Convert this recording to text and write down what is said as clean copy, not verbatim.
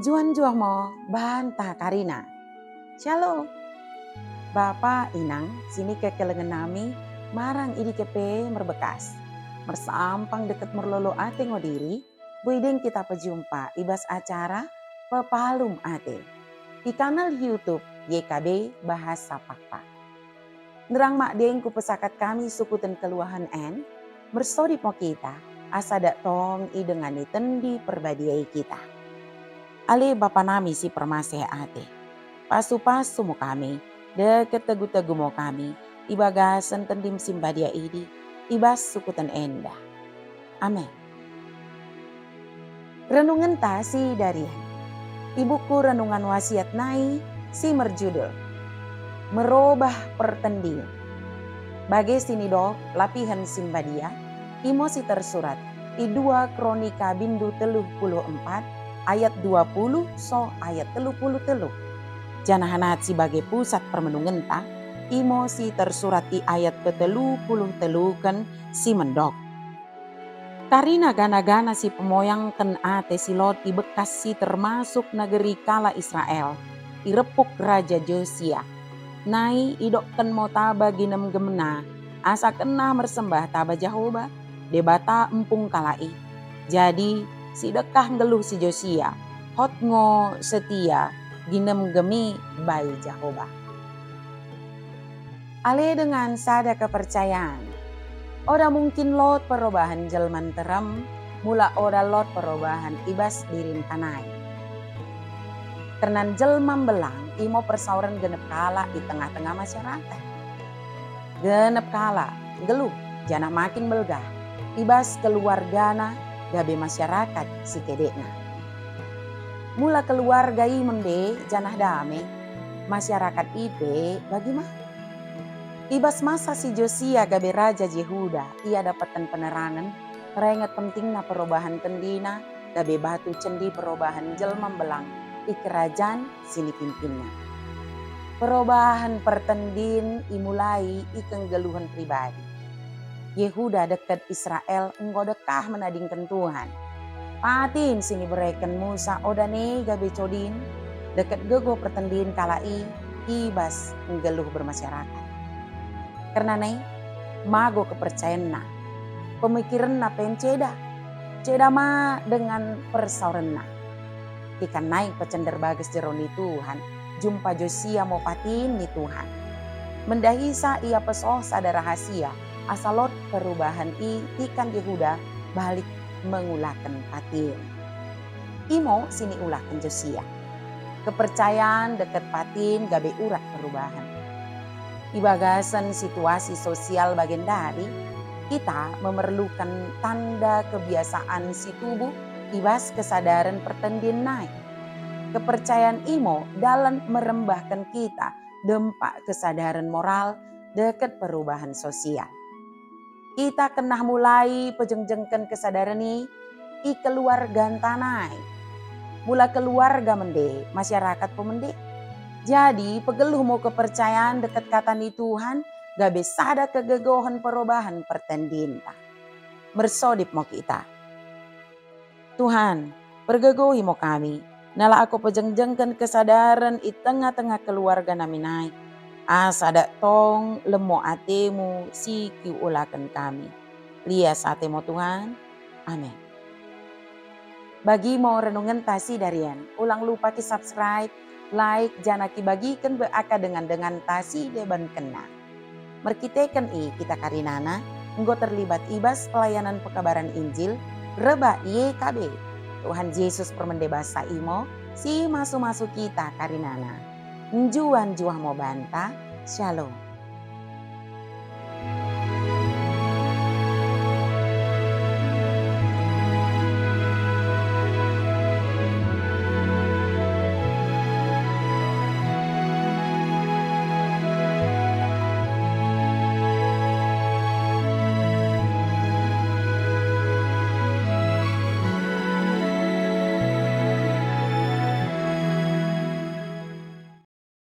Juan mo banta Karina. Shalom. Bapa inang sini kekelengan nami marang idi kepe merbekas. Mersampang deket merlolo ate ngodiri, buideng kita pejumpa ibas acara pepalum ate. Di kanal YouTube YKB Bahasa Pakpak. Nerang mak deng ku pesakat kami sukutan keluahan en, mersodi po kita asa dak tong i dengani tendi perbadiai kita. Ale bapa nami si permaseh ate. Pasu-pasu mo kami, deket tegu-tegu mo kami, ibagasan tendim simbadia idi, ibas sukutan enda. Amin. Renungan tasi darian. Ibuku renungan wasiat nai si merjudul. Merubah pertending. Bagi sini dok lapihan simbadia, imo si tersurat. I 2 Kronika bindu 34 ayat 20 so ayat 30. Janahanat sebagai pusat permenungan ta, imo si tersurat di ayat 30 kan si mendok. Karina gana-gana si pemoyang ken ate si Lot di bekas si termasuk negeri kala Israel, irepuk Raja Josia. Nai idok ken motaba ginem gemena, asa kena mersembah taba Jehovah, debata empung kalai. Jadi si dekah ngeluh si Josia, hot ngo setia, ginem gemi bayi Jehovah. Ale dengan sada kepercayaan, oda mungkin Lot perubahan jelman terem, mula oda Lot perubahan ibas dirin kanai. Karena jelman belang, imo persauran genep kala di tengah-tengah masyarakat. Genep kala, geluh, jana makin belgah, ibas keluargana, gabe masyarakat si kedekna. Mula keluarga mende janah dame, masyarakat ipe bagaimana? Ibas masa si Josia gabe Raja Yehuda, ia dapatkan penerangan, peringat pentingna perubahan tendina, gabe batu cendi perubahan jelma belang, di kerajaan sini pimpinna. Perubahan pertendin imulai ikeng geluhan pribadi. Yehuda dekat Israel engkau dekah menadingkan Tuhan. Patin sini bereken Musa odane gabe codin dekat gego pertendin kalai ibas nggeluh bermasyarakat. Karena nai mago kepercayaan na pemikiran na penceda ceda ma dengan persauran na ikan naik pecender bagas jeroni Tuhan jumpa Josia mau patin ni Tuhan mendahisa ia pesoh sada rahasia asalot perubahan ikan Yehuda balik mengulakan patin imo sini ulahkan Josia kepercayaan dekat patin gabe urat perubahan. Ibagasan situasi sosial bagian dari, kita memerlukan tanda kebiasaan si tubuh ibas kesadaran pertendin naik. Kepercayaan imo dalam merembahkan kita dempak kesadaran moral dekat perubahan sosial. Kita kena mulai pejengjengkan kesadaran ini i keluarga tanai. Mula keluarga mende, masyarakat pemende. Jadi pegeluh mau kepercayaan dekat kata ni Tuhan gabe sada kegegohan perubahan pertendin ta. Mersodip mo kita. Tuhan pergegohi mo kami. Nala aku pejengjengkan kesadaran i tengah-tengah keluarga nami naik. Asa dak tong lemo atemu si kiulakan kami. Lias atemo Tuhan. Amin. Bagi mau renungan tasi darian. Ulang lupa ki subscribe. Like janaki bagikan beaka dengan tasi deban kena. Merkitekan kita karinana, enggo terlibat ibas pelayanan pekabaran Injil, reba YKB. Tuhan Yesus permendebasa imo, si masu-masu kita karinana. Njuan juah mo banta, shalom.